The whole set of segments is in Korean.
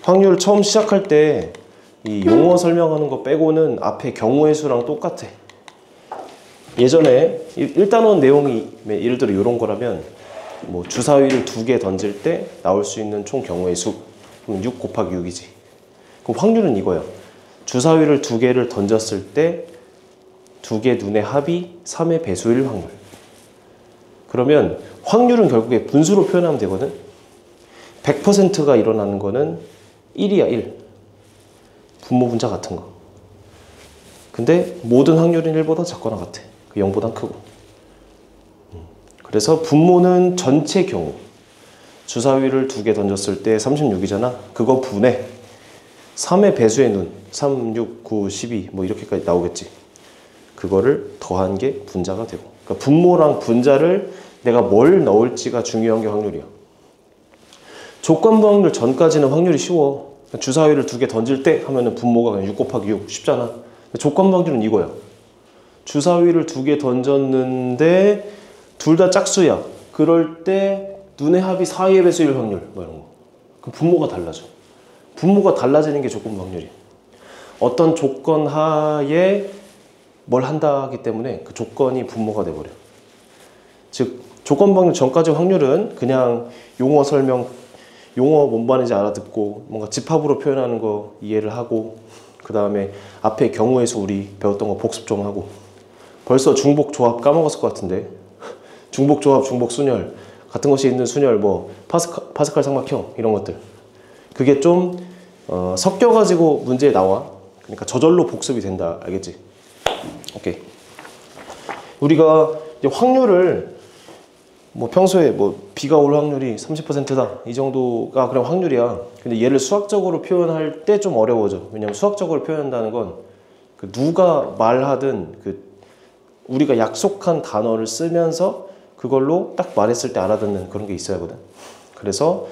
확률 처음 시작할 때 이 용어 설명하는 거 빼고는 앞에 경우의 수랑 똑같아. 예전에 1단원 내용이 예를 들어 이런 거라면 뭐 주사위를 2개 던질 때 나올 수 있는 총 경우의 수 그럼 6 곱하기 6이지. 그럼 확률은 이거야. 주사위를 2개를 던졌을 때 2개 눈의 합이 3의 배수일 확률. 그러면 확률은 결국에 분수로 표현하면 되거든. 100%가 일어나는 거는 1이야 1. 분모 분자 같은 거. 근데 모든 확률은 1보다 작거나 같아. 0보다 크고. 그래서 분모는 전체 경우. 주사위를 2개 던졌을 때 36이잖아. 그거 분해 3의 배수의 눈 3, 6, 9, 12 뭐 이렇게까지 나오겠지. 그거를 더한 게 분자가 되고. 그러니까 분모랑 분자를 내가 뭘 넣을지가 중요한 게 확률이야. 조건부 확률 전까지는 확률이 쉬워. 주사위를 2개 던질 때 하면은 분모가 그냥 6 곱하기 6 쉽잖아. 조건부 확률은 이거야. 주사위를 2개 던졌는데 둘 다 짝수야. 그럴 때 눈의 합이 4의 배수일 확률 뭐 이런 거. 그럼 분모가 달라져. 분모가 달라지는 게 조건부 확률이야. 어떤 조건 하에 뭘 한다 하기 때문에 그 조건이 분모가 돼버려. 즉 조건부 확률 전까지 확률은 그냥 용어 설명, 용어 뭔 말인지 알아듣고 뭔가 집합으로 표현하는 거 이해를 하고 그 다음에 앞에 경우의 수 우리 배웠던 거 복습 좀 하고. 벌써 중복 조합 까먹었을 것 같은데 중복 조합, 중복 순열 같은 것이 있는 순열 뭐 파스칼 삼각형 이런 것들 그게 좀 섞여가지고 문제에 나와. 그러니까 저절로 복습이 된다. 알겠지? 오케이. 우리가 이제 확률을 뭐 평소에 뭐 비가 올 확률이 30%다 이 정도가 그냥 확률이야. 근데 얘를 수학적으로 표현할 때 좀 어려워져. 왜냐면 수학적으로 표현한다는 건 그 누가 말하든 그 우리가 약속한 단어를 쓰면서 그걸로 딱 말했을 때 알아듣는 그런 게 있어야 하거든. 그래서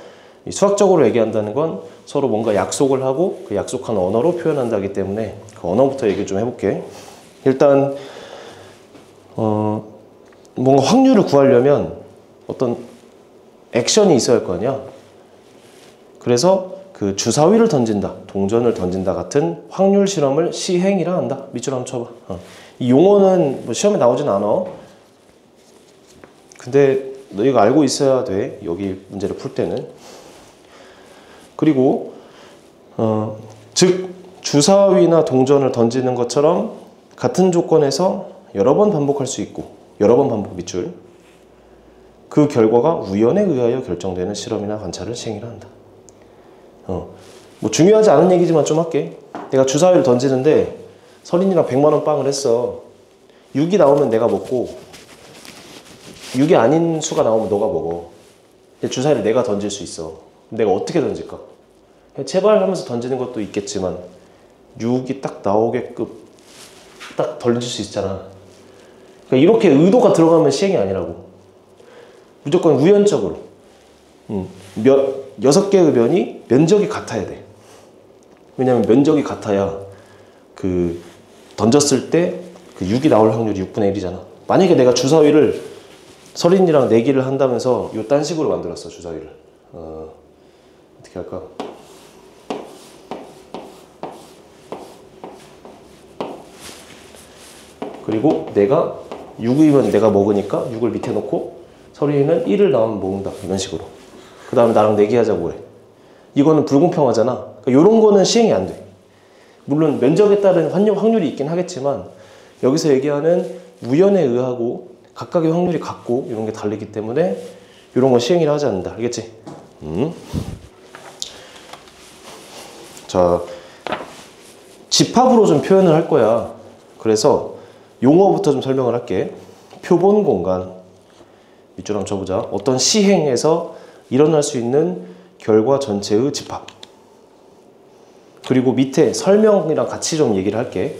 이 수학적으로 얘기한다는 건 서로 뭔가 약속을 하고 그 약속한 언어로 표현한다기 때문에 그 언어부터 얘기 좀 해볼게. 일단 뭔가 확률을 구하려면 어떤 액션이 있어야 할 거 아니야. 그래서 그 주사위를 던진다, 동전을 던진다 같은 확률 실험을 시행이라 한다. 밑줄 한번 쳐봐. 이 용어는 뭐 시험에 나오진 않아. 근데 너희가 알고 있어야 돼. 여기 문제를 풀 때는. 그리고 즉 주사위나 동전을 던지는 것처럼 같은 조건에서 여러 번 반복할 수 있고 여러 번 반복 밑줄. 그 결과가 우연에 의하여 결정되는 실험이나 관찰을 시행이라 한다. 뭐 중요하지 않은 얘기지만 좀 할게. 내가 주사위를 던지는데 서린이랑 100만원 빵을 했어. 6이 나오면 내가 먹고 6이 아닌 수가 나오면 너가 먹어. 주사위를 내가 던질 수 있어. 내가 어떻게 던질까? 제발 하면서 던지는 것도 있겠지만 6이 딱 나오게끔 딱 던질 수 있잖아. 그러니까 이렇게 의도가 들어가면 시행이 아니라고. 무조건 우연적으로 6개의 면이 면적이 같아야 돼. 왜냐면 면적이 같아야 그 던졌을 때 그 6이 나올 확률이 6분의 1이잖아. 만약에 내가 주사위를 서린이랑 내기를 한다면서 이딴 식으로 만들었어. 주사위를 어떻게 할까? 그리고 내가 6이면 내가 먹으니까 6을 밑에 놓고 서린이는 1을 나오면 먹는다. 이런 식으로. 그 다음에 나랑 내기하자고 해. 이거는 불공평하잖아. 그러니까 이런 거는 시행이 안 돼. 물론 면적에 따른 확률이 있긴 하겠지만 여기서 얘기하는 우연에 의하고 각각의 확률이 같고 이런 게 다르기 때문에 이런 건 시행이라 하지 않는다. 알겠지? 자, 집합으로 좀 표현을 할 거야. 그래서 용어부터 좀 설명을 할게. 표본 공간. 밑줄 한번 쳐보자. 어떤 시행에서 일어날 수 있는 결과 전체의 집합. 그리고 밑에 설명이랑 같이 좀 얘기를 할게.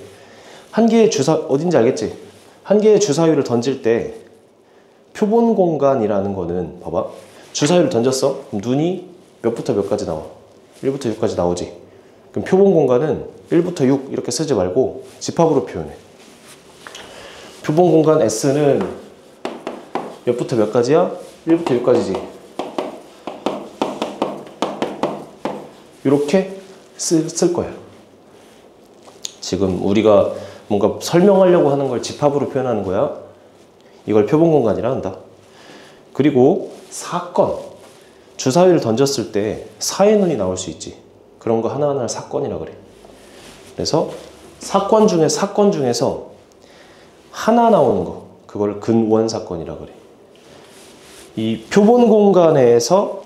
한 개의 어딘지 알겠지? 한 개의 주사위를 던질 때 표본 공간이라는 거는 봐봐. 주사위를 던졌어. 그럼 눈이 몇부터 몇까지 나와? 1부터 6까지 나오지. 그럼 표본 공간은 1부터 6 이렇게 쓰지 말고 집합으로 표현해. 표본 공간 S는 몇부터 몇까지야? 1부터 6까지지. 이렇게 쓸 거예요. 지금 우리가 뭔가 설명하려고 하는 걸 집합으로 표현하는 거야. 이걸 표본공간이라 한다. 그리고 사건, 주사위를 던졌을 때 사의 눈이 나올 수 있지. 그런 거 하나하나를 사건이라 그래. 그래서 사건 중에서 하나 나오는 거, 그걸 근원 사건이라 그래. 이 표본 공간에서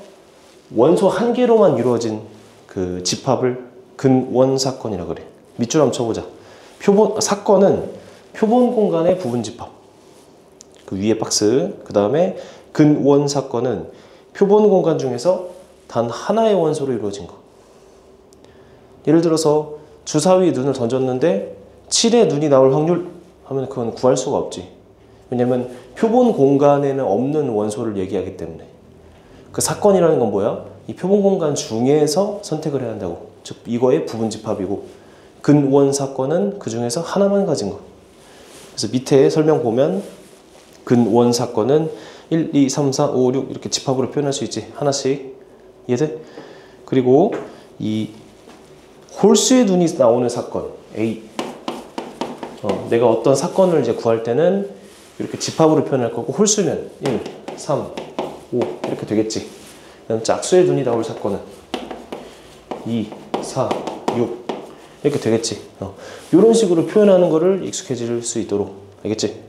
원소 한 개로만 이루어진 그 집합을 근원 사건이라 그래. 밑줄 한번 쳐보자. 사건은 표본 공간의 부분 집합. 그 위에 박스. 그 다음에 근원 사건은 표본 공간 중에서 단 하나의 원소로 이루어진 거. 예를 들어서 주사위 눈을 던졌는데 7의 눈이 나올 확률 하면 그건 구할 수가 없지. 왜냐면 표본 공간에는 없는 원소를 얘기하기 때문에. 그 사건이라는 건 뭐야? 이 표본 공간 중에서 선택을 해야 한다고. 즉 이거의 부분 집합이고, 근원 사건은 그 중에서 하나만 가진 거. 그래서 밑에 설명 보면 근원 사건은 1, 2, 3, 4, 5, 6 이렇게 집합으로 표현할 수 있지. 하나씩. 이해돼? 그리고 이 홀수의 눈이 나오는 사건 A. 내가 어떤 사건을 이제 구할 때는 이렇게 집합으로 표현할 거고, 홀수면 1, 3, 5 이렇게 되겠지. 그다음 짝수의 눈이 나올 사건은 2, 4, 6 이렇게 되겠지. 이런 식으로 표현하는 거를 익숙해질 수 있도록. 알겠지?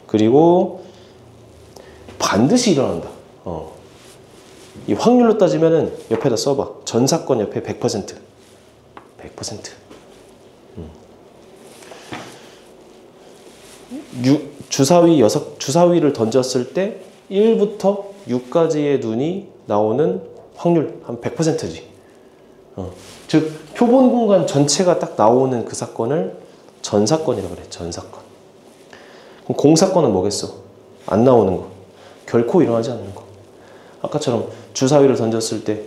그리고 반드시 일어난다. 이 확률로 따지면은 옆에다 써봐. 전 사건 옆에 100%. 100%. 주사위를 던졌을 때 1부터 6까지의 눈이 나오는 확률 한 100%지. 즉 표본 공간 전체가 딱 나오는 그 사건을 전사건이라고 그래. 전사건. 그럼 공사건은 뭐겠어? 안 나오는 거. 결코 일어나지 않는 거. 아까처럼 주사위를 던졌을 때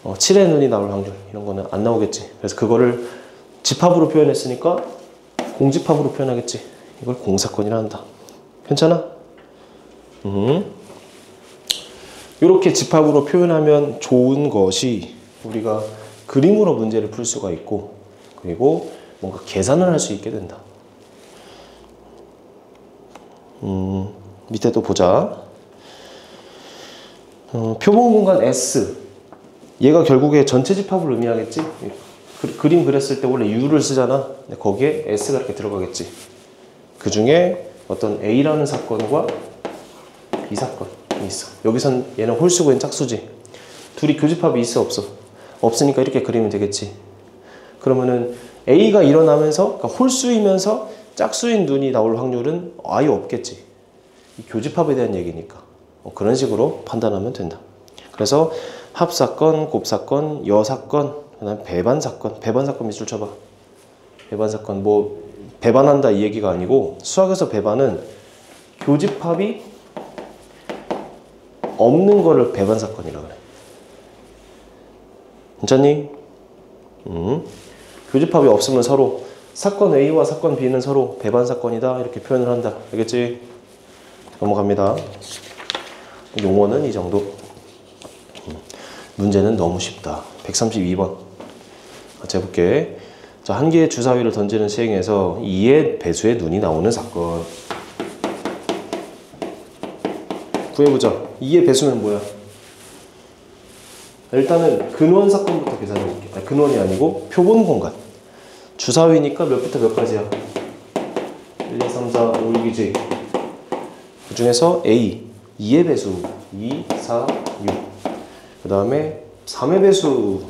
7의 눈이 나올 확률 이런 거는 안 나오겠지. 그래서 그거를 집합으로 표현했으니까 공집합으로 표현하겠지. 이걸 공사건이라 한다. 괜찮아? 이렇게 집합으로 표현하면 좋은 것이 우리가 그림으로 문제를 풀 수가 있고, 그리고 뭔가 계산을 할 수 있게 된다. 밑에 또 보자. 표본 공간 S. 얘가 결국에 전체 집합을 의미하겠지? 그림 그렸을 때 원래 U를 쓰잖아. 근데 거기에 S가 이렇게 들어가겠지. 그 중에 어떤 A라는 사건과 B 사건이 있어. 여기선 얘는 홀수고 얘는 짝수지. 둘이 교집합이 있어 없어? 없으니까 이렇게 그리면 되겠지. 그러면은 A가 일어나면서, 그러니까 홀수이면서 짝수인 눈이 나올 확률은 아예 없겠지. 이 교집합에 대한 얘기니까. 그런 식으로 판단하면 된다. 그래서 합사건, 곱사건, 여사건, 그다음 배반사건. 배반사건 밑줄 쳐봐. 배반사건 뭐 배반한다 이 얘기가 아니고, 수학에서 배반은 교집합이 없는 거를 배반사건이라 그래. 괜찮니? 교집합이 없으면 서로 사건 A와 사건 B는 서로 배반사건이다 이렇게 표현을 한다. 알겠지? 넘어갑니다. 용어는 이 정도. 문제는 너무 쉽다. 132번. 같이 해볼게. 자, 한 개의 주사위를 던지는 시행에서 2의 배수의 눈이 나오는 사건. 구해보자. 2의 배수는 뭐야? 일단은 근원 사건부터 계산해볼게. 아니, 근원이 아니고 표본 공간. 주사위니까 몇부터 몇까지야? 1, 2, 3, 4, 5, 6이지. 그 중에서 A, 2의 배수 2, 4, 6. 그 다음에 3의 배수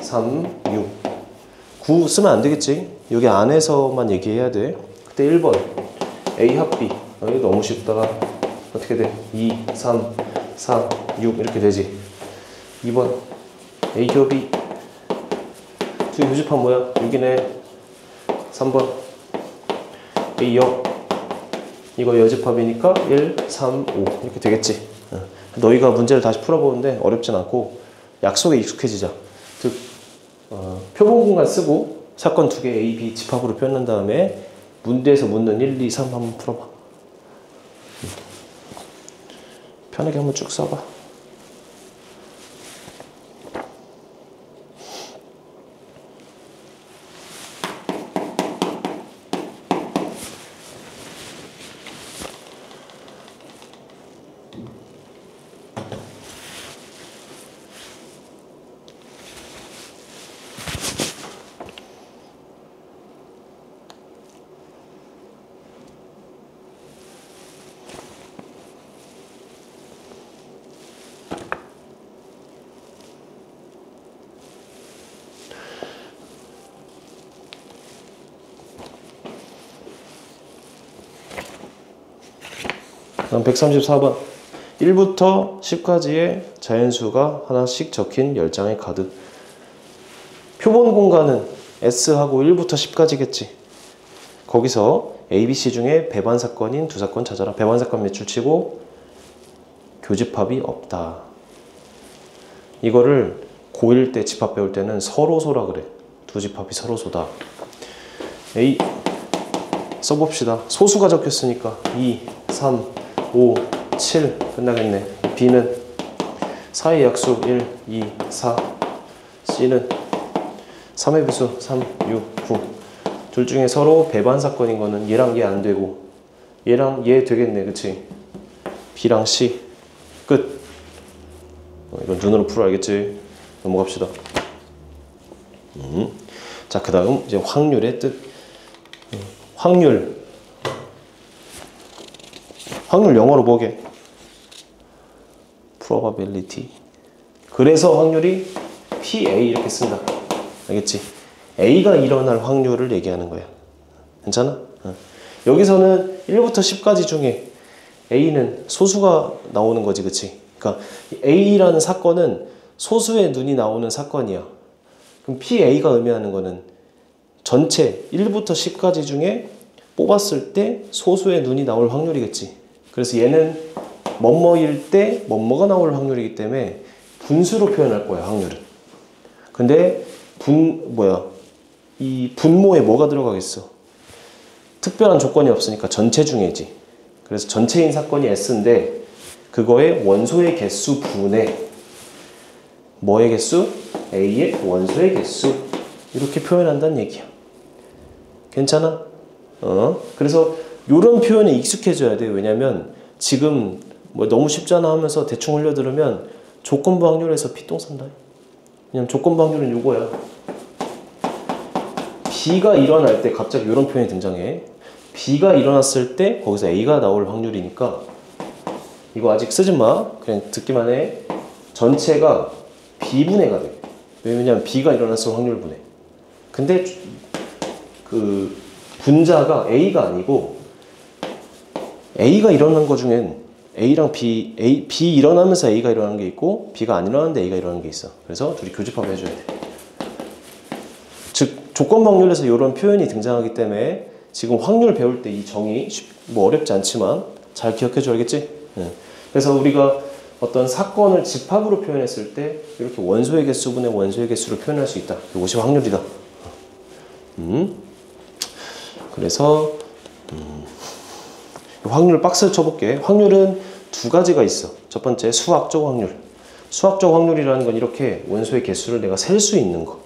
3, 6. 9 쓰면 안 되겠지? 여기 안에서만 얘기해야 돼. 그때 1번 A 합 B. 이거 너무 쉽다. 어떻게 돼? 2, 3, 4, 6 이렇게 되지. 2번 A 겹이 두 교집합 뭐야? 6이네. 3번 A 역. 이거 여집합이니까 1, 3, 5 이렇게 되겠지. 너희가 문제를 다시 풀어보는데 어렵진 않고 약속에 익숙해지자. 즉 표본 공간 쓰고 사건 2개 A, B 집합으로 표현한 다음에 문제에서 묻는 1, 2, 3 한번 풀어봐. 편하게 한번 쭉 써봐. 다음 134번. 1부터 10까지의 자연수가 하나씩 적힌 10장의 카드. 표본 공간은 S하고 1부터 10까지겠지. 거기서 A, B, C 중에 배반 사건인 두 사건 찾아라. 배반 사건 몇줄 치고 교집합이 없다. 이거를 고1 때 집합 배울 때는 서로소라 그래. 두 집합이 서로소다. A 써봅시다. 소수가 적혔으니까 2, 3, 5, 7 끝나겠네. B는 4의 약수 1, 2, 4. C는 3의 비수 3, 6, 9. 둘 중에 서로 배반 사건인 거는 얘랑 얘 안 되고 얘랑 얘 되겠네. 그치? B랑 C 끝. 이건 눈으로 풀어 알겠지? 넘어갑시다. 자, 그 다음 이제 확률의 뜻. 확률 영어로 뭐게? probability. 그래서 확률이 PA 이렇게 쓴다. 알겠지? A가 일어날 확률을 얘기하는 거야. 괜찮아? 여기서는 1부터 10까지 중에 A는 소수가 나오는 거지, 그치? 그러니까 A라는 사건은 소수의 눈이 나오는 사건이야. 그럼 PA가 의미하는 거는 전체 1부터 10까지 중에 뽑았을 때 소수의 눈이 나올 확률이겠지. 그래서 얘는 뭐뭐일 때 뭐뭐가 나올 확률이기 때문에 분수로 표현할 거야, 확률은. 근데 이 분모에 뭐가 들어가겠어? 특별한 조건이 없으니까 전체 중에지. 그래서 전체인 사건이 S인데 그거의 원소의 개수 분의 뭐의 개수? A의 원소의 개수. 이렇게 표현한다는 얘기야. 괜찮아? 그래서 이런 표현에 익숙해져야 돼. 왜냐면 지금 뭐 너무 쉽잖아 하면서 대충 흘려들으면 조건부 확률에서 피똥 산다. 왜냐면 조건부 확률은 이거야. B가 일어날 때 갑자기 이런 표현이 등장해. B가 일어났을 때 거기서 A가 나올 확률이니까 이거 아직 쓰지 마. 그냥 듣기만 해. 전체가 B분해가 돼. 왜냐면 B가 일어났을 확률 분해. 근데 그 분자가 A가 아니고 A가 일어난 거 중엔 A랑 B 일어나면서 A가 일어나는 게 있고 B가 안 일어나는데 A가 일어나는 게 있어. 그래서 둘이 교집합을 해줘야 돼. 즉 조건 확률에서 이런 표현이 등장하기 때문에 지금 확률 배울 때 이 정의 뭐 어렵지 않지만 잘 기억해 줘야겠지? 그래서 우리가 어떤 사건을 집합으로 표현했을 때 이렇게 원소의 개수분의 원소의 개수로 표현할 수 있다. 이것이 확률이다. 그래서 확률 박스를 쳐볼게. 확률은 두 가지가 있어. 첫 번째 수학적 확률. 수학적 확률이라는 건 이렇게 원소의 개수를 내가 셀 수 있는 거.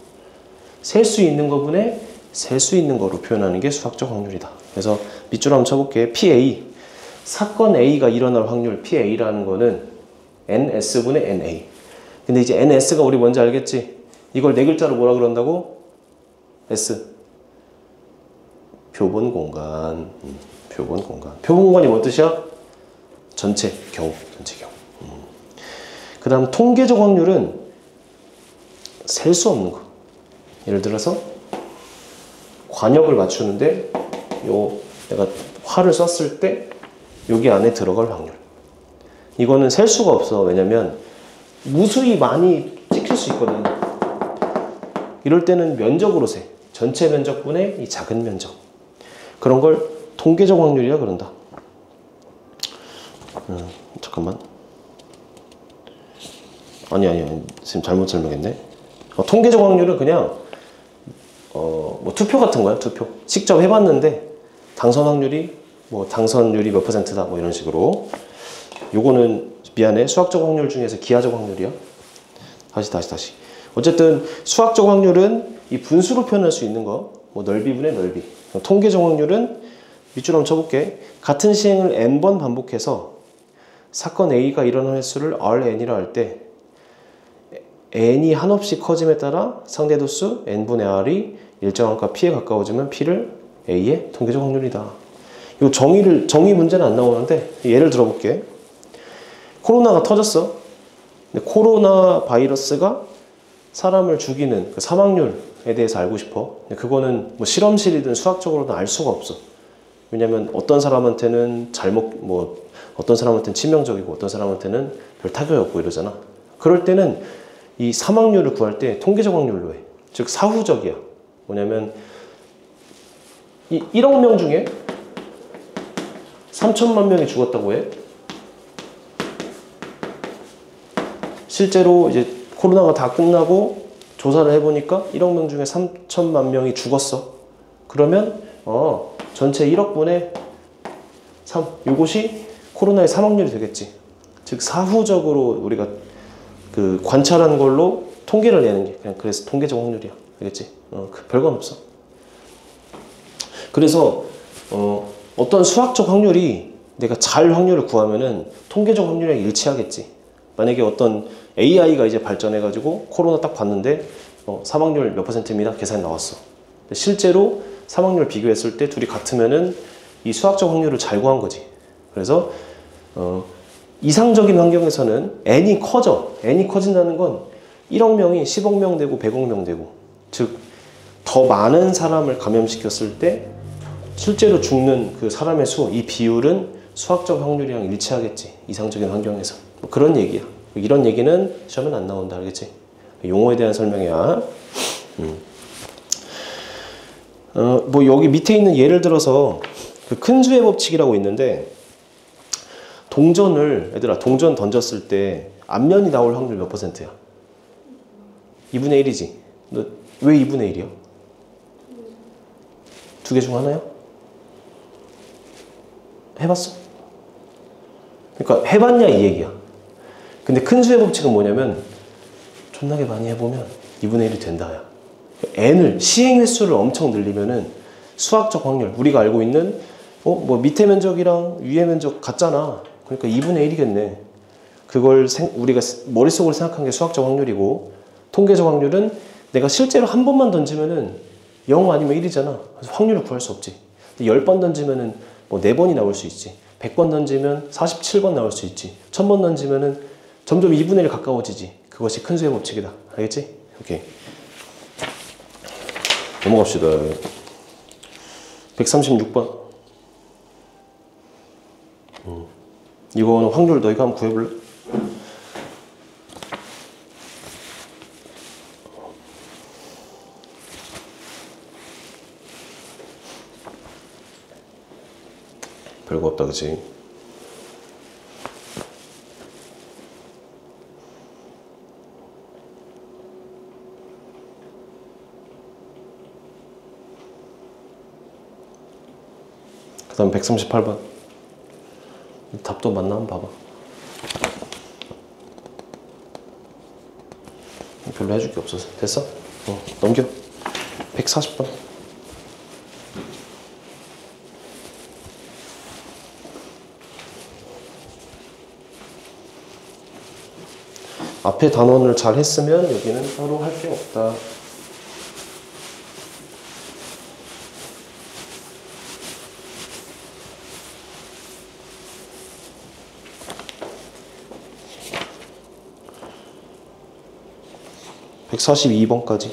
셀 수 있는 거분에 셀 수 있는 거로 표현하는 게 수학적 확률이다. 그래서 밑줄 한번 쳐볼게. PA. 사건 A가 일어날 확률 PA라는 거는 NS분의 NA. 근데 이제 NS가 우리 뭔지 알겠지? 이걸 네 글자로 뭐라 그런다고? S. 표본 공간. 표본 공간. 표본 공간이 뭔 뜻이야? 전체 경우. 전체 경우. 그 다음 통계적 확률은 셀 수 없는 거. 예를 들어서 관역을 맞추는데 내가 활을 쐈을 때 여기 안에 들어갈 확률. 이거는 셀 수가 없어. 왜냐면 무수히 많이 찍힐 수 있거든. 이럴 때는 면적으로 세. 전체 면적분의 이 작은 면적. 그런 걸 통계적 확률이라 그런다. 잠깐만. 아니. 지금 잘못 설명했네. 통계적 확률은 그냥 뭐 투표 같은 거야. 투표. 직접 해봤는데 당선 확률이 당선율이 몇 %다 뭐 이런 식으로. 요거는 미안해. 수학적 확률 중에서 기하적 확률이야. 다시. 어쨌든 수학적 확률은 이 분수로 표현할 수 있는 거. 뭐 넓이분의 넓이. 통계적 확률은 밑줄 한번 쳐볼게. 같은 시행을 n번 반복해서 사건 A가 일어난 횟수를 Rn이라 할 때 n이 한없이 커짐에 따라 상대도수 n분의 r이 일정한 값 p에 가까워지면 p를 a의 통계적 확률이다. 이 정의 문제는 안 나오는데 예를 들어볼게. 코로나가 터졌어. 근데 코로나 바이러스가 사람을 죽이는 그 사망률에 대해서 알고 싶어. 근데 그거는 뭐 실험실이든 수학적으로는 알 수가 없어. 왜냐면 어떤 사람한테는 어떤 사람한테는 치명적이고 어떤 사람한테는 별 타격이 없고 이러잖아. 그럴 때는 이 사망률을 구할 때 통계적 확률로 해. 즉 사후적이야. 뭐냐면 이 1억 명 중에 3천만 명이 죽었다고 해. 실제로 이제 코로나가 다 끝나고 조사를 해보니까 1억 명 중에 3천만 명이 죽었어. 그러면 전체 1억 분의 3, 이것이 코로나의 사망률이 되겠지. 즉 사후적으로 우리가 그 관찰한 걸로 통계를 내는 게 그냥 그래서 통계적 확률이야. 알겠지? 별건 없어. 그래서 어떤 수학적 확률이 내가 잘 확률을 구하면은 통계적 확률이랑 일치하겠지. 만약에 어떤 AI가 이제 발전해가지고 코로나 딱 봤는데 사망률 몇 %입니다. 계산이 나왔어. 실제로 사망률 비교했을 때 둘이 같으면은 이 수학적 확률을 잘 구한 거지. 그래서 이상적인 환경에서는 n이 커져. n이 커진다는 건 1억 명이 10억 명 되고 100억 명 되고, 즉 더 많은 사람을 감염시켰을 때 실제로 죽는 그 사람의 수, 이 비율은 수학적 확률이랑 일치하겠지. 이상적인 환경에서. 뭐 그런 얘기야. 이런 얘기는 시험엔 안 나온다. 알겠지? 용어에 대한 설명이야. 뭐 여기 밑에 있는 예를 들어서 그 큰 수의 법칙이라고 있는데, 얘들아 동전 던졌을 때 앞면이 나올 확률 몇 %야? 2분의 1이지. 너 왜 2분의 1이야? 두 개 중 하나야? 해봤어? 그러니까 해봤냐 이 얘기야. 근데 큰 수의 법칙은 뭐냐면 존나게 많이 해보면 2분의 1이 된다 야. n을 시행 횟수를 엄청 늘리면은 수학적 확률, 우리가 알고 있는 뭐 밑에 면적이랑 위에 면적 같잖아. 그러니까 2분의 1이겠네. 그걸 우리가 머릿속으로 생각한 게 수학적 확률이고, 통계적 확률은 내가 실제로 한 번만 던지면은 0 아니면 1이잖아. 그래서 확률을 구할 수 없지. 10번 던지면은 뭐 4번이 나올 수 있지. 100번 던지면 47번 나올 수 있지. 1000번 던지면은 점점 2분의 1 가까워지지. 그것이 큰 수의 법칙이다. 알겠지? 오케이. 넘어갑시다. 136번. 이거는 확률 너희가 한번 구해볼래? 별거 없다, 그치? 그 다음 138번. 답도 맞나 한번 봐봐. 별로 해줄 게 없어서. 됐어? 넘겨. 140번. 앞에 단원을 잘 했으면 여기는 따로 할 게 없다. (142번까지)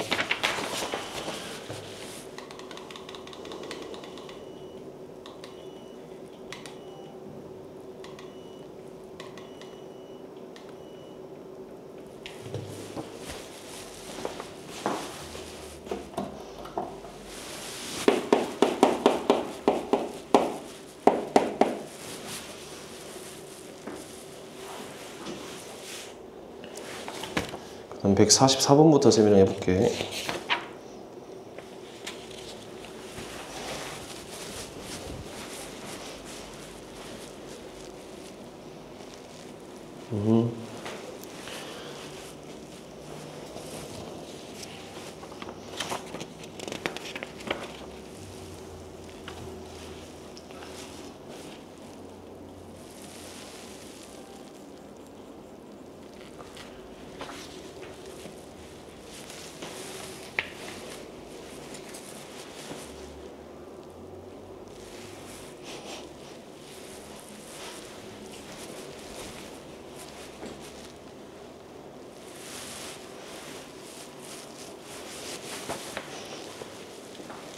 그럼 144번부터 설명해 볼게.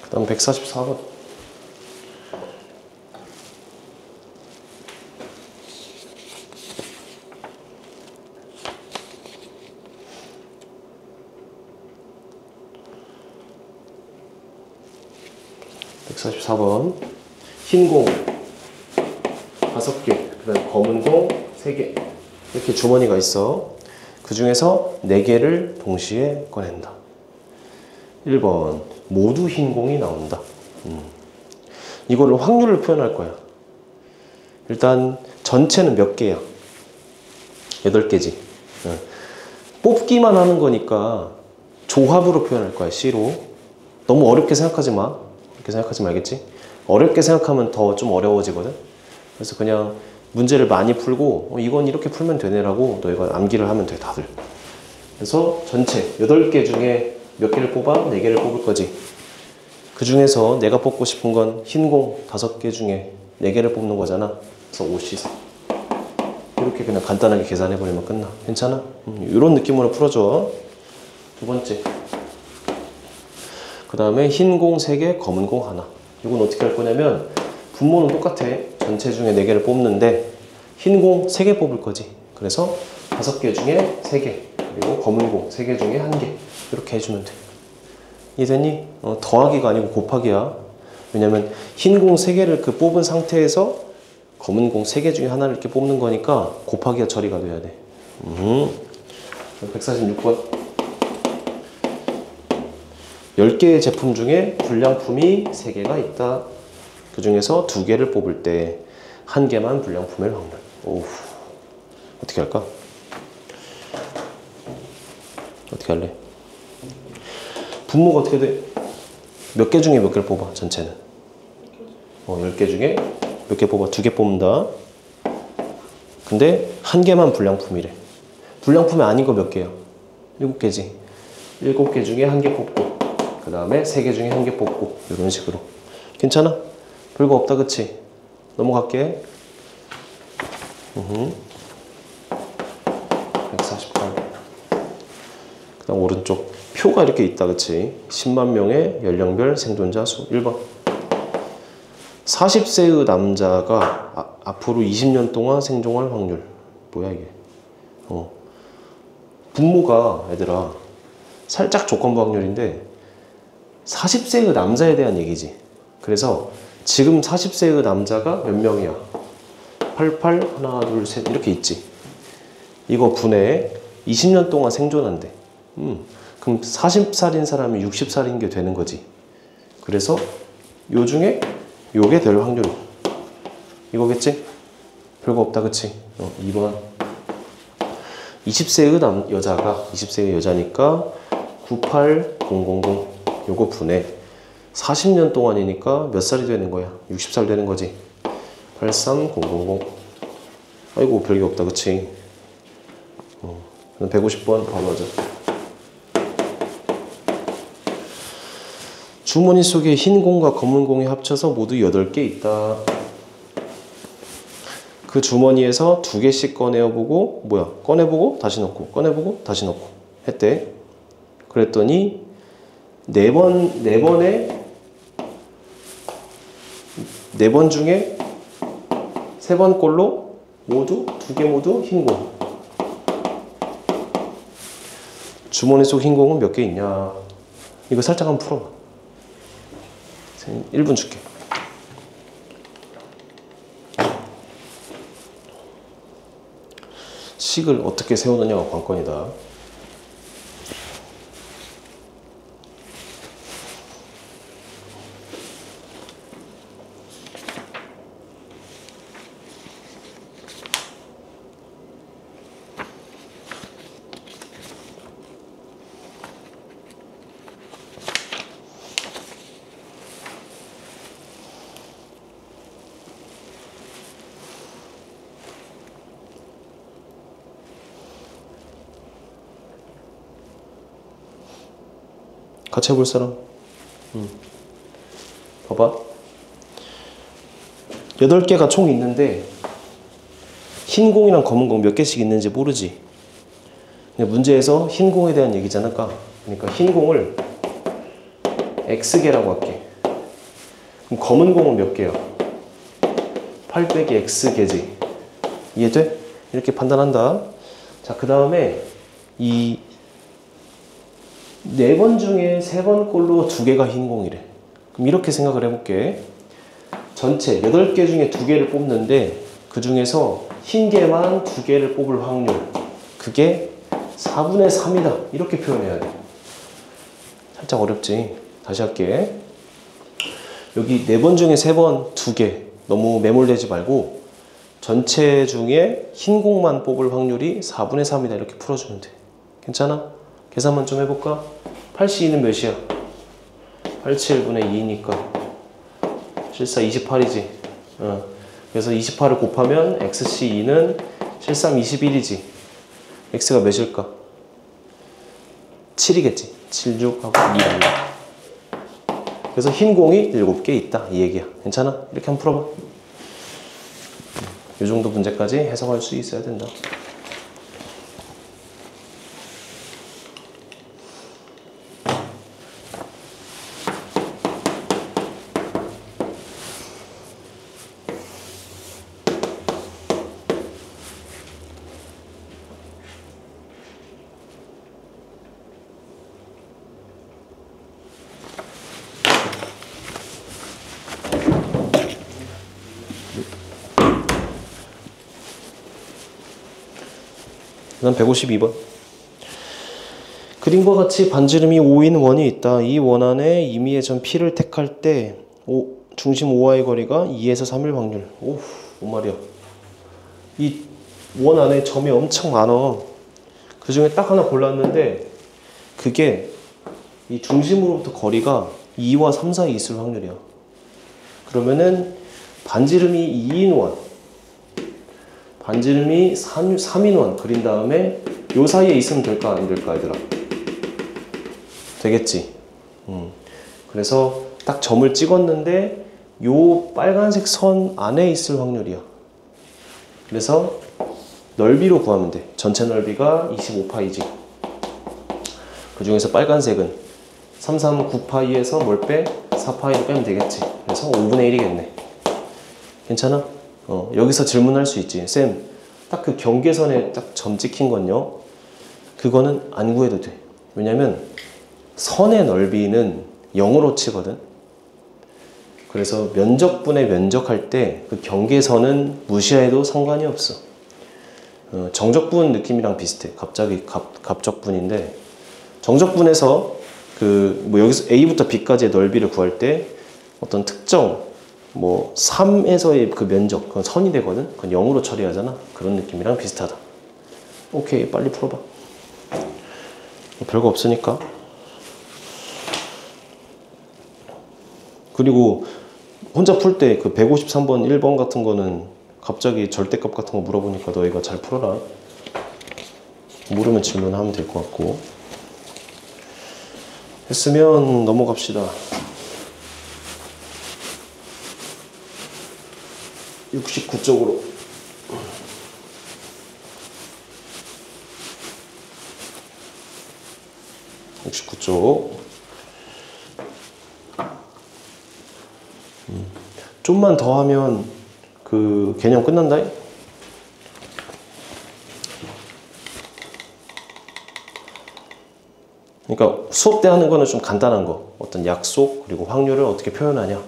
그 다음 144번. 144번. 흰 공 5개, 그 다음에 검은 공 3개. 이렇게 주머니가 있어. 그 중에서 4개를 동시에 꺼낸다. 1번. 모두 흰 공이 나온다. 이거를 확률을 표현할 거야. 일단 전체는 몇 개야? 8개지. 뽑기만 하는 거니까 조합으로 표현할 거야. C로. 너무 어렵게 생각하지 마. 그렇게 생각하지 말겠지? 어렵게 생각하면 더 좀 어려워지거든. 그래서 그냥 문제를 많이 풀고 이건 이렇게 풀면 되네라고 너희가 암기를 하면 돼, 다들. 그래서 전체 8개 중에 몇 개를 뽑아? 4개를 뽑을 거지. 그 중에서 내가 뽑고 싶은 건 흰 공 5개 중에 4개를 뽑는 거잖아. 그래서 5C4. 이렇게 그냥 간단하게 계산해버리면 끝나. 괜찮아? 이런 느낌으로 풀어줘. 두 번째. 그 다음에 흰 공 3개, 검은 공 하나. 이건 어떻게 할 거냐면 분모는 똑같아. 전체 중에 4개를 뽑는데 흰 공 3개 뽑을 거지. 그래서 5개 중에 3개, 그리고 검은 공 3개 중에 1개. 이렇게 해주면 돼. 이해됐니? 더하기가 아니고 곱하기야. 왜냐면 흰 공 3개를 그 뽑은 상태에서 검은 공 3개 중에 하나를 이렇게 뽑는 거니까 곱하기가 처리가 돼야 돼. 146번. 10개의 제품 중에 불량품이 3개가 있다. 그 중에서 2개를 뽑을 때 1개만 불량품일 확률. 오우. 어떻게 할까? 어떻게 할래? 분모가 어떻게 돼? 몇 개 중에 몇 개를 뽑아, 전체는? 10개 중에 몇 개 뽑아? 2개 뽑는다. 근데 1개만 불량품이래. 불량품이 아닌 거 몇 개야? 7개지. 7개 중에 1개 뽑고, 그 다음에 3개 중에 1개 뽑고, 이런 식으로. 괜찮아? 별거 없다, 그치? 넘어갈게. 148. 그 다음 오른쪽. 표가 이렇게 있다, 그치? 10만 명의 연령별 생존자 수. 1번. 40세의 남자가 앞으로 20년 동안 생존할 확률. 뭐야, 이게? 분모가, 얘들아, 살짝 조건부 확률인데, 40세의 남자에 대한 얘기지. 그래서 지금 40세의 남자가 몇 명이야? 88, 하나, 둘, 셋, 이렇게 있지. 이거 분해 20년 동안 생존한대. 그럼 40살인 사람이 60살인 게 되는 거지. 그래서 요 중에 요게 될 확률 이거겠지? 별거 없다, 그치? 2번. 20세의 여자가 20세의 여자니까 98000 요거 분해 40년 동안이니까 몇 살이 되는 거야? 60살 되는 거지. 83000. 아이고, 별게 없다, 그치? 150번 바로 하자. 주머니 속에 흰 공과 검은 공이 합쳐서 모두 8개 있다. 그 주머니에서 2개씩 꺼내보고, 꺼내보고 다시 넣고, 꺼내보고 다시 넣고 했대. 그랬더니 4번 중에 3번 꼴로 모두 2개 모두 흰 공. 주머니 속 흰 공은 몇 개 있냐? 이거 살짝 한번 풀어봐. 1분 줄게. 식을 어떻게 세우느냐가 관건이다. 같이 해볼 사람? 봐봐. 8개가 총 있는데 흰 공이랑 검은 공 몇 개씩 있는지 모르지. 근데 문제에서 흰 공에 대한 얘기잖아. 그러니까 흰 공을 X개라고 할게. 그럼 검은 공은 몇 개야? 8 빼기 X개지. 이해돼? 이렇게 판단한다. 자, 그 다음에 이 4번 중에 3번 꼴로 2개가 흰 공이래. 그럼 이렇게 생각을 해볼게. 전체 8개 중에 2개를 뽑는데 그 중에서 흰 개만 2개를 뽑을 확률, 그게 4분의 3이다. 이렇게 표현해야 돼. 살짝 어렵지? 다시 할게. 여기 4번 중에 3번 2개. 너무 매몰되지 말고 전체 중에 흰 공만 뽑을 확률이 4분의 3이다. 이렇게 풀어주면 돼. 괜찮아? 계산만 좀 해볼까? 82는 몇이야? 87분의 2니까 실사 28이지. 그래서 28을 곱하면 XC2는 실삼 21이지. X가 몇일까? 7이겠지. 7, 6하고 2랍니다. 그래서 흰 공이 7개 있다. 이 얘기야. 괜찮아? 이렇게 한번 풀어봐. 이 정도 문제까지 해석할 수 있어야 된다. 그다음 152번. 그림과 같이 반지름이 5인 원이 있다. 이 원 안에 임의의 점 P를 택할 때 중심 O와의 거리가 2에서 3일 확률. 오, 뭔 말이야. 이 원 안에 점이 엄청 많아. 그 중에 딱 하나 골랐는데 그게 이 중심으로부터 거리가 2와 3 사이에 있을 확률이야. 그러면은 반지름이 2인 원, 반지름이 3인원 그린 다음에 요 사이에 있으면 될까 안 될까 얘들아? 되겠지. 그래서 딱 점을 찍었는데 요 빨간색 선 안에 있을 확률이야. 그래서 넓이로 구하면 돼. 전체 넓이가 25파이지. 그 중에서 빨간색은 339파이에서 뭘 빼? 4파이를 빼면 되겠지. 그래서 5분의 1이겠네. 괜찮아? 여기서 질문할 수 있지. 쌤, 딱 그 경계선에 딱 점 찍힌 건요. 그거는 안 구해도 돼. 왜냐면 선의 넓이는 0으로 치거든. 그래서 면적분의 면적할 때 그 경계선은 무시해도 상관이 없어. 정적분 느낌이랑 비슷해. 갑자기 갑적분인데 정적분에서 여기서 A부터 B까지의 넓이를 구할 때 어떤 특정 3에서의 그 면적, 그건 선이 되거든? 그건 0으로 처리하잖아? 그런 느낌이랑 비슷하다. 오케이, 빨리 풀어봐. 별거 없으니까. 그리고 혼자 풀 때 그 153번 1번 같은 거는 갑자기 절대값 같은 거 물어보니까 너희가 잘 풀어라. 모르면 질문하면 될 것 같고. 했으면 넘어갑시다. 69쪽으로. 좀만 더 하면 그 개념 끝난다. 그러니까 수업 때 하는 거는 좀 간단한 거, 어떤 약속 그리고 확률을 어떻게 표현하냐,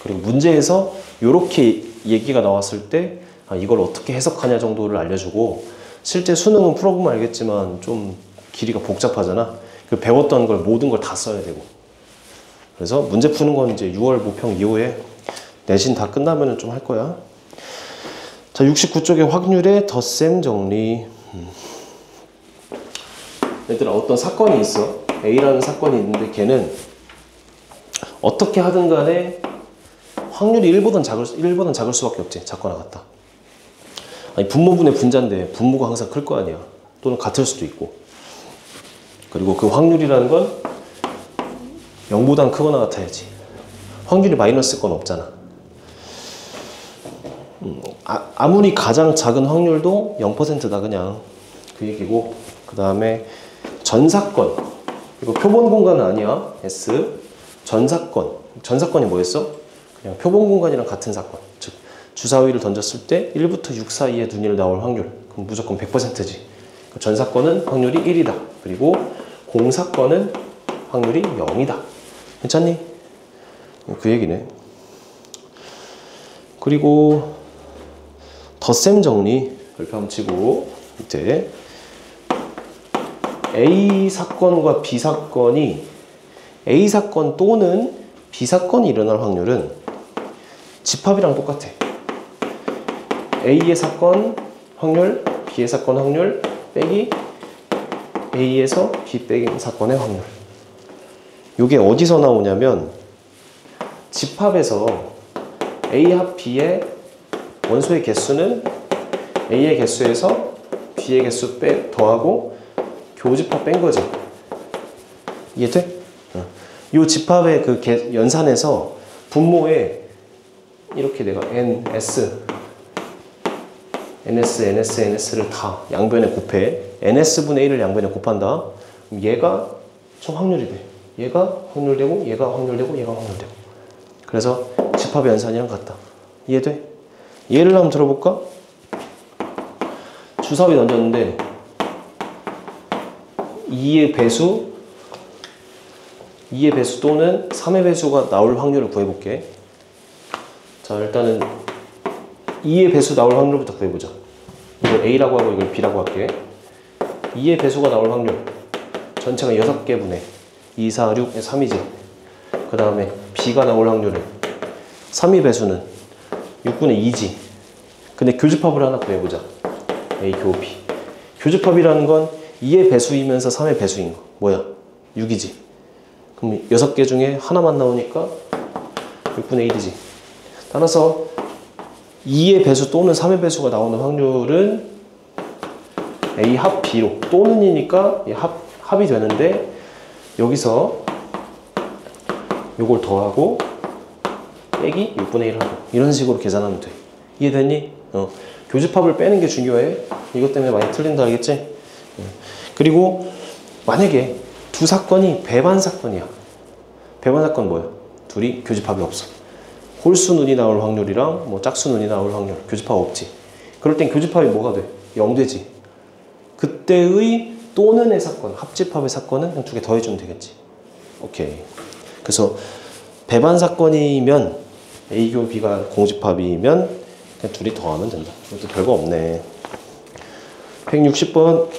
그리고 문제에서 이렇게 얘기가 나왔을 때 이걸 어떻게 해석하냐 정도를 알려주고, 실제 수능은 풀어보면 알겠지만 좀 길이가 복잡하잖아. 그 배웠던 걸 모든 걸 다 써야 되고. 그래서 문제 푸는 건 이제 6월 모평 이후에 내신 다 끝나면 좀 할 거야. 자, 69쪽의 확률의 덧셈 정리. 얘들아, 어떤 사건이 있어. A라는 사건이 있는데 걔는 어떻게 하든 간에 확률이 1보단 작을 수밖에 없지. 작거나 같다. 아니, 분모분의 분자인데 분모가 항상 클 거 아니야. 또는 같을 수도 있고. 그리고 그 확률이라는 건 0보단 크거나 같아야지. 확률이 마이너스일 건 없잖아. 아무리 가장 작은 확률도 0%다 그냥. 그 얘기고. 그 다음에 전사건. 이거 표본 공간은 아니야. S. 전사건. 전사건이 뭐였어? 그냥 표본 공간이랑 같은 사건. 즉 주사위를 던졌을 때 1부터 6 사이에 눈이 나올 확률. 그럼 무조건 100%지. 전사건은 확률이 1이다. 그리고 공사건은 확률이 0이다. 괜찮니? 그 얘기네. 그리고 덧셈 정리 별표 한번 치고 밑에 A 사건과 B 사건이 A 사건 또는 B 사건이 일어날 확률은 집합이랑 똑같아. A의 사건 확률, B의 사건 확률 빼기 A에서 B 빼기 사건의 확률. 이게 어디서 나오냐면 집합에서 A 합 B의 원소의 개수는 A의 개수에서 B의 개수 더하고 교집합 뺀 거지. 이해돼? 이 집합의 그 연산에서 분모에 이렇게 내가 NS를 다 양변에 곱해. NS분의 1을 양변에 곱한다. 그럼 얘가 총 확률이 돼. 얘가 확률되고 얘가 확률되고 얘가 확률되고. 그래서 집합의 연산이랑 같다. 이해돼? 예를 한번 들어볼까? 주사위 던졌는데 2의 배수 또는 3의 배수가 나올 확률을 구해볼게. 자, 일단은 2의 배수 나올 확률부터 구해보자. 이걸 A라고 하고 이걸 B라고 할게. 2의 배수가 나올 확률 전체가 6개분의 2, 4, 6, 3이지. 그 다음에 B가 나올 확률은 3의 배수는 6분의 2지. 근데 교집합을 하나 구해보자. A 교 B. 교집합이라는 건 2의 배수이면서 3의 배수인 거. 뭐야? 6이지. 그럼 6개 중에 하나만 나오니까 6분의 1이지. 따라서 2의 배수 또는 3의 배수가 나오는 확률은 A 합 B로 또는이니까 합이 되는데 여기서 요걸 더하고 빼기 6분의 1 하고 이런 식으로 계산하면 돼. 이해됐니? 교집합을 빼는 게 중요해. 이것 때문에 많이 틀린다 알겠지? 그리고 만약에 두 사건이 배반 사건이야. 배반 사건 뭐야? 둘이 교집합이 없어. 홀수 눈이 나올 확률이랑 뭐 짝수 눈이 나올 확률 교집합 없지. 그럴 땐 교집합이 뭐가 돼? 0되지. 그때의 또는의 사건, 합집합의 사건은 그냥 2개 더해주면 되겠지. 오케이. 그래서 배반 사건이면 A교 B가 공집합이면 그냥 둘이 더하면 된다. 이것도 별거 없네. 160번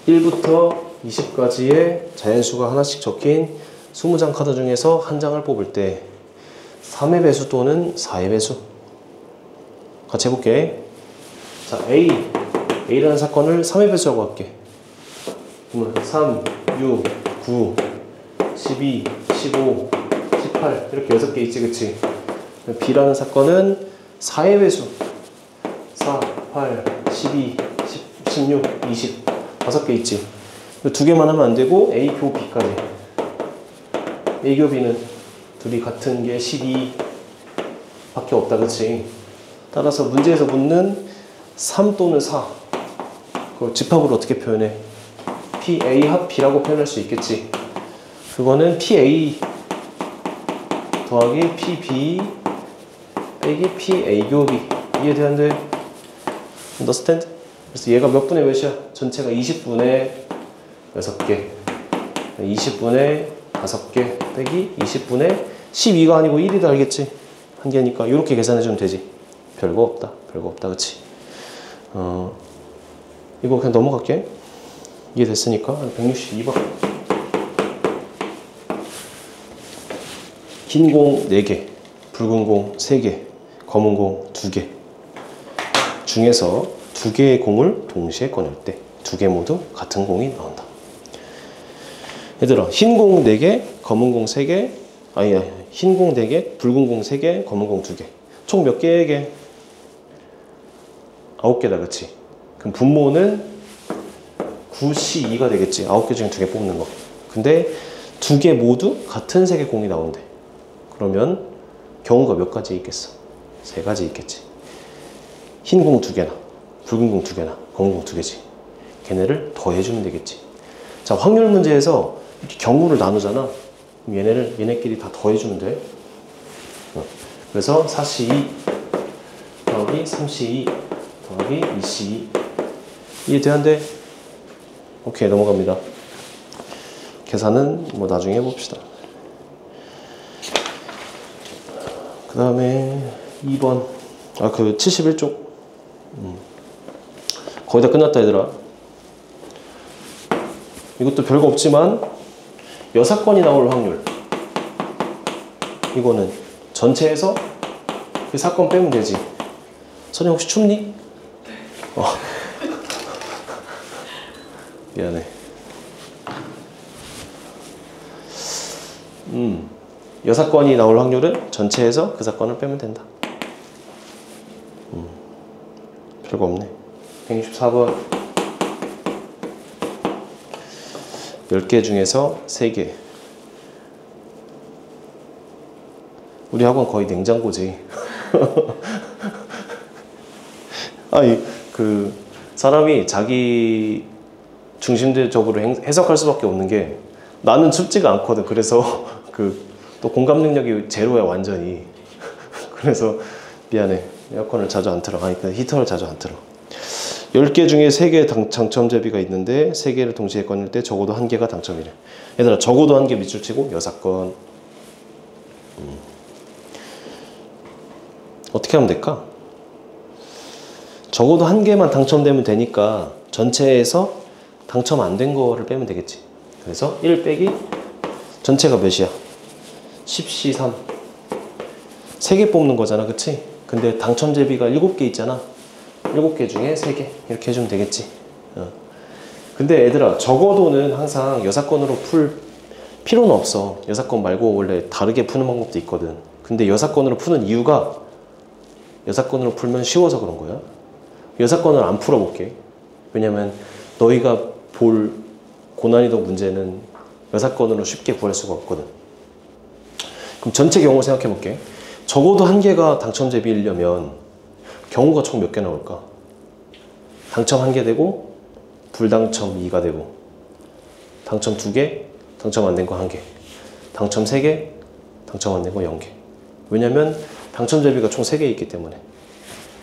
1부터 20까지의 자연수가 하나씩 적힌 20장 카드 중에서 한 장을 뽑을 때 3의 배수 또는 4의 배수 같이 해볼게. 자, A라는 사건을 3의 배수라고 할게. 그러면 3, 6, 9, 12, 15, 18 이렇게 6개 있지, 그치? B라는 사건은 4의 배수 4, 8, 12, 16, 20 5개 있지. 2개만 하면 안 되고 A 교 B까지. A 교 B는 둘이 같은 게 12 밖에 없다, 그치? 따라서 문제에서 묻는 3 또는 4 그걸 집합으로 어떻게 표현해? PA 합 B라고 표현할 수 있겠지. 그거는 PA 더하기 PB 빼기 PA 교 B. 이해되는데? understand? 그래서 얘가 몇 분의 몇이야? 전체가 20분의 6개 20분의 5개 빼기 20분의 12가 아니고 1이다 알겠지? 한 개니까 이렇게 계산해주면 되지. 별거 없다. 별거 없다. 그치? 이거 그냥 넘어갈게. 이해됐으니까 162번 흰 공 4개 붉은 공 3개 검은 공 2개 중에서 2개의 공을 동시에 꺼낼 때 2개 모두 같은 공이 나온다. 얘들아, 흰 공 4개, 검은 공 3개, 아니야, 흰 공 4개, 붉은 공 3개, 검은 공 2개. 총 몇 개의 9개다, 그치? 그럼 분모는 9C2가 되겠지. 9개 중에 2개 뽑는 거. 근데 2개 모두 같은 색의 공이 나온대. 그러면 경우가 몇 가지 있겠어? 3가지 있겠지. 흰 공 2개나 붉은 공 2개나 검은 공 2개지. 걔네를 더해주면 되겠지. 자, 확률 문제에서 이렇게 경우를 나누잖아. 그럼 얘네끼리 다 더해주면 돼. 그래서 4C2 더하기 3C2 더하기 2C2 이해되는데? 오케이, 넘어갑니다. 계산은 뭐 나중에 해봅시다. 그 다음에 2번. 그 71쪽. 거의 다 끝났다 얘들아. 이것도 별거 없지만 여사건이 나올 확률. 이거는 전체에서 그 사건 빼면 되지. 선영 혹시 춥니? 미안해. 여사건이 나올 확률은 전체에서 그 사건을 빼면 된다. 별거 없네. 164번. 10개 중에서 3개. 우리 학원 거의 냉장고지. 아니, 사람이 자기 중심적으로 해석할 수밖에 없는 게 나는 춥지가 않거든. 그래서 또 공감 능력이 제로야, 완전히. 그래서 미안해. 에어컨을 자주 안 틀어. 히터를 자주 안 틀어. 10개 중에 3개 당첨 제비가 있는데 3개를 동시에 꺼낼 때 적어도 1개가 당첨이래. 얘들아, 적어도 1개 밑줄 치고 여사건. 어떻게 하면 될까? 적어도 1개만 당첨되면 되니까 전체에서 당첨 안 된 거를 빼면 되겠지. 그래서 1 빼기 전체가 몇이야? 10C 3. 3개 뽑는 거잖아, 그치? 근데 당첨 제비가 7개 있잖아. 7개 중에 3개 이렇게 해주면 되겠지. 근데 얘들아, 적어도는 항상 여사건으로 풀 필요는 없어. 여사건 말고 원래 다르게 푸는 방법도 있거든. 근데 여사건으로 푸는 이유가 여사건으로 풀면 쉬워서 그런 거야. 여사건을 안 풀어볼게. 왜냐면 너희가 볼 고난이도 문제는 여사건으로 쉽게 구할 수가 없거든. 그럼 전체 경우 생각해 볼게. 적어도 1개가 당첨 제비이려면 경우가 총 몇 개 나올까? 당첨 1개 되고 불당첨 2가 되고 당첨 2개, 당첨 안 된 거 1개, 당첨 3개, 당첨 안 된 거 0개. 왜냐면 당첨 제비가 총 3개 있기 때문에.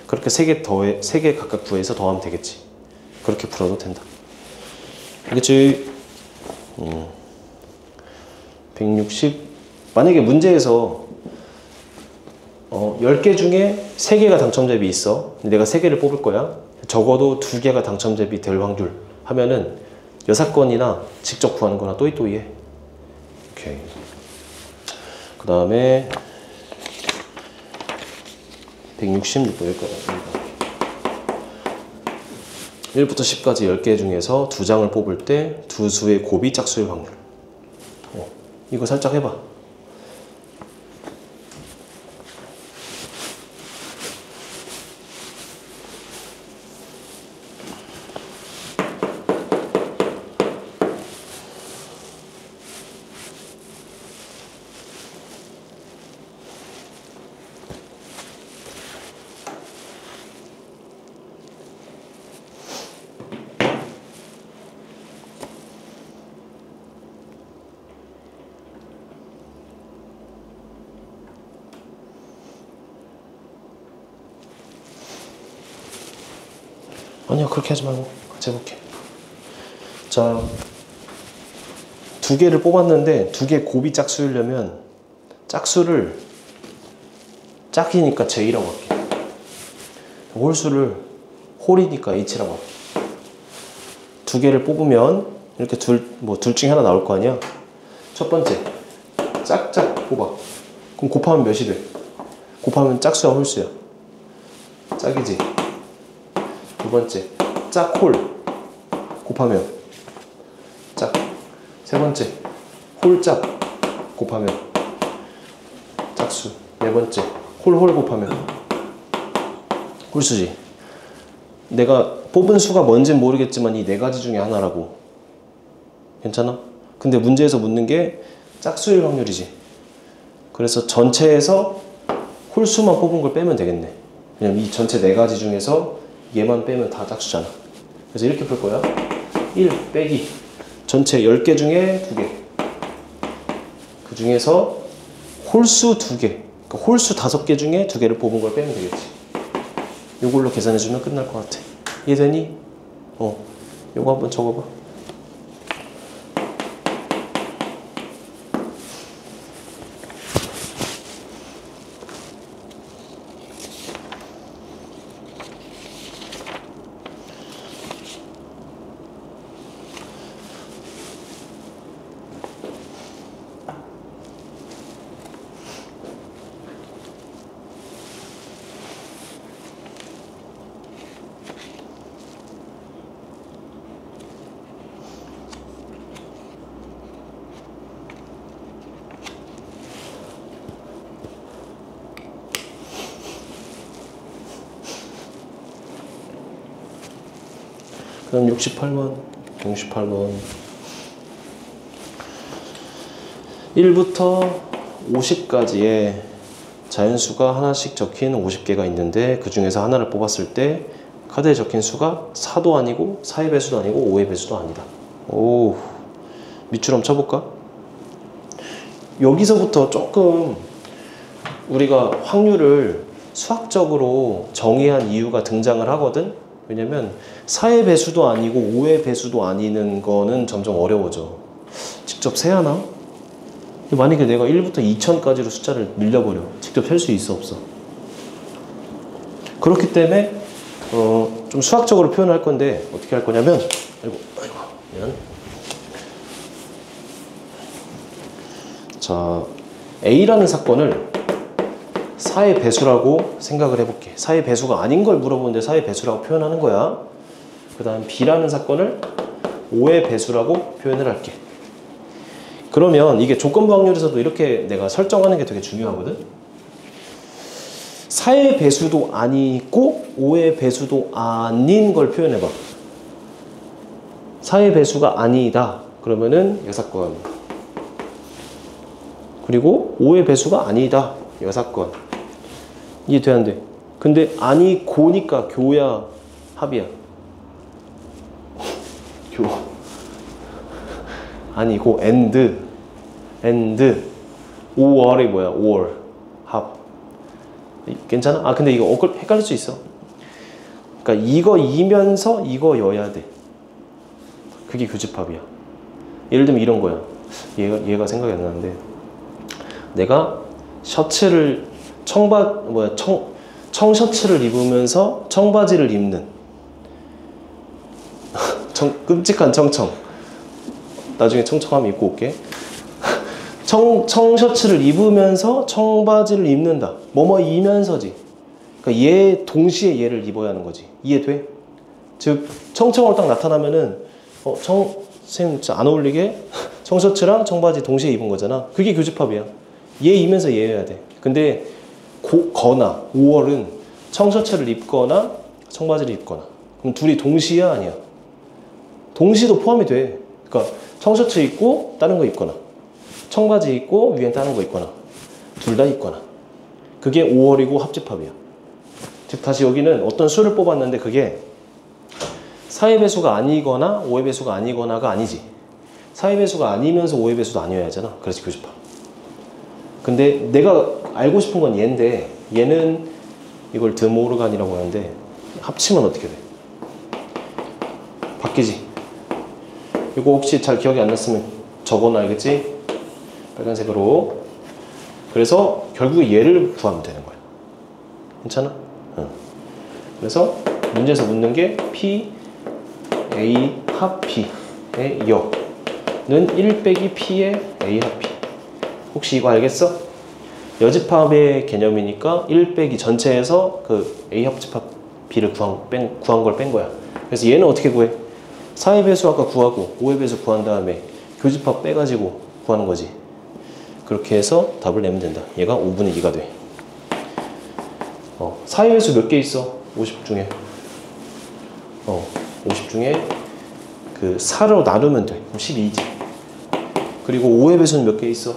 그렇게 3개 각각 구해서 더하면 되겠지. 그렇게 풀어도 된다. 알겠지? 160. 만약에 문제에서 10개 중에 3개가 당첨 제비 있어. 내가 3개를 뽑을 거야. 적어도 2개가 당첨 제비 될 확률 하면은 여사건이나 직접 구하는 거나 또이또이해. 오케이. 그 다음에 166번 여기까지. 1부터 10까지 10개 중에서 2장을 뽑을 때 두 수의 곱이 짝수일 확률. 이거 살짝 해봐. 아니야, 그렇게 하지 말고 같이 해볼게. 자, 2개를 뽑았는데 2개 곱이 짝수이려면 짝수를 짝이니까 J라고 할게. 홀수를 홀이니까 H라고 할게. 2개를 뽑으면 이렇게 둘 중에 하나 나올 거 아니야. 첫 번째 짝짝 뽑아. 그럼 곱하면 몇이 돼? 곱하면 짝수야 홀수야? 짝이지. 두 번째 짝홀 곱하면 짝. 세 번째 홀짝 곱하면 짝수. 네 번째 홀홀 곱하면 홀수지. 내가 뽑은 수가 뭔진 모르겠지만 이 4가지 중에 하나라고. 괜찮아? 근데 문제에서 묻는 게 짝수일 확률이지. 그래서 전체에서 홀수만 뽑은 걸 빼면 되겠네. 왜냐면 이 전체 4가지 중에서 얘만 빼면 다 짝수잖아. 그래서 이렇게 풀 거야. 1 빼기 전체 10개 중에 2개. 그 중에서 홀수 2개. 그러니까 홀수 5개 중에 2개를 뽑은 걸 빼면 되겠지. 이걸로 계산해주면 끝날 것 같아. 이해되니? 요거 한번 적어봐. 그럼 68번. 68번. 1부터 50까지의 자연수가 하나씩 적힌 50개가 있는데 그 중에서 하나를 뽑았을 때 카드에 적힌 수가 4도 아니고 4의 배수도 아니고 5의 배수도 아니다. 오, 밑줄 한번 쳐볼까? 여기서부터 조금 우리가 확률을 수학적으로 정의한 이유가 등장을 하거든. 왜냐면 4의 배수도 아니고 5의 배수도 아니는 거는 점점 어려워져. 직접 세하나? 만약에 내가 1부터 2000까지로 숫자를 늘려버려. 직접 셀 수 있어 없어? 그렇기 때문에 좀 수학적으로 표현할 건데 어떻게 할 거냐면 자, A라는 사건을 4의 배수라고 생각을 해볼게. 4의 배수가 아닌 걸 물어보는데 4의 배수라고 표현하는 거야. 그 다음 B라는 사건을 5의 배수라고 표현을 할게. 그러면 이게 조건부 확률에서도 이렇게 내가 설정하는 게 되게 중요하거든. 4의 배수도 아니고 5의 배수도 아닌 걸 표현해봐. 4의 배수가 아니다. 그러면은 여사건. 그리고 5의 배수가 아니다. 여사건. 이해 돼, 안 돼? 근데 아니고니까 교야 합이야. 교. 아니고 and 5월이 뭐야? 5월 합. 괜찮아? 아 근데 이거 헷갈릴 수 있어. 그러니까 이거이면서 이거여야 돼. 그게 교집합이야. 예를 들면 이런 거야. 얘가 생각이 안 나는데 내가 셔츠를 청셔츠를 입으면서 청바지를 입는 끔찍한 청청. 나중에 청청하면 입고 올게. 청셔츠를 입으면서 청바지를 입는다. 뭐뭐이면서지. 그러니까 얘 동시에 얘를 입어야 하는 거지. 이해돼? 즉 청청으로 딱 나타나면은 선생님 진짜 안 어울리게 청셔츠랑 청바지 동시에 입은 거잖아. 그게 교집합이야. 얘이면서 얘여야 돼. 근데 거나 5월은 청셔츠를 입거나 청바지를 입거나. 그럼 둘이 동시야 아니야? 동시도 포함이 돼. 그러니까 청셔츠 입고 다른 거 입거나 청바지 입고 위엔 다른 거 입거나 둘 다 입거나 그게 5월이고 합집합이야. 즉 다시 여기는 어떤 수를 뽑았는데 그게 4의 배수가 아니거나 5의 배수가 아니거나가 아니지. 4의 배수가 아니면서 5의 배수도 아니어야 하잖아. 그래서 교집합. 근데 내가 알고 싶은 건 얘인데 얘는 이걸 드모르간이라고 하는데 합치면 어떻게 돼? 바뀌지. 이거 혹시 잘 기억이 안 났으면 적어놔. 알겠지? 빨간색으로. 그래서 결국에 얘를 구하면 되는 거야. 괜찮아? 응. 그래서 문제에서 묻는 게 P, A 합 P의 여는 1 빼기 P의 A 합 P. 혹시 이거 알겠어? 여집합의 개념이니까 1 빼기 전체에서 그 A 합집합 B를 구한 걸 뺀 거야. 그래서 얘는 어떻게 구해? 4의 배수 아까 구하고 5의 배수 구한 다음에 교집합 빼가지고 구하는 거지. 그렇게 해서 답을 내면 된다. 얘가 5분의 2가 돼. 4의 배수 몇 개 있어? 50 중에 50 중에 그 4로 나누면 돼. 그럼 12지. 그리고 5의 배수는 몇 개 있어?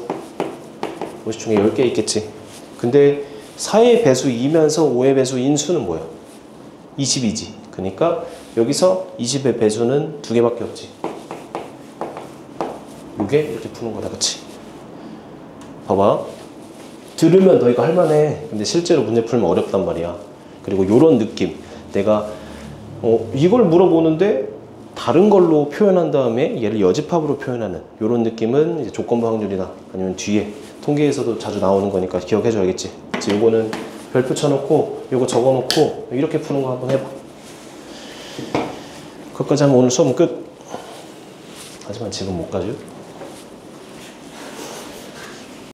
50 중에 10개 있겠지. 근데 4의 배수이면서 5의 배수인 수는 뭐야? 22지. 그러니까 여기서 20의 배수는 2개밖에 없지. 이게 이렇게 푸는 거다. 그치? 봐봐. 들으면 너 이거 할만해. 근데 실제로 문제 풀면 어렵단 말이야. 그리고 요런 느낌. 내가 이걸 물어보는데 다른 걸로 표현한 다음에 얘를 여집합으로 표현하는 요런 느낌은 이제 조건부 확률이나 아니면 뒤에 통계에서도 자주 나오는 거니까 기억해줘야겠지. 그치? 요거는 별표 쳐놓고 요거 적어놓고 이렇게 푸는 거 한번 해봐. 그것까지 하면 오늘 수업은 끝. 하지만 지금 못 가죠.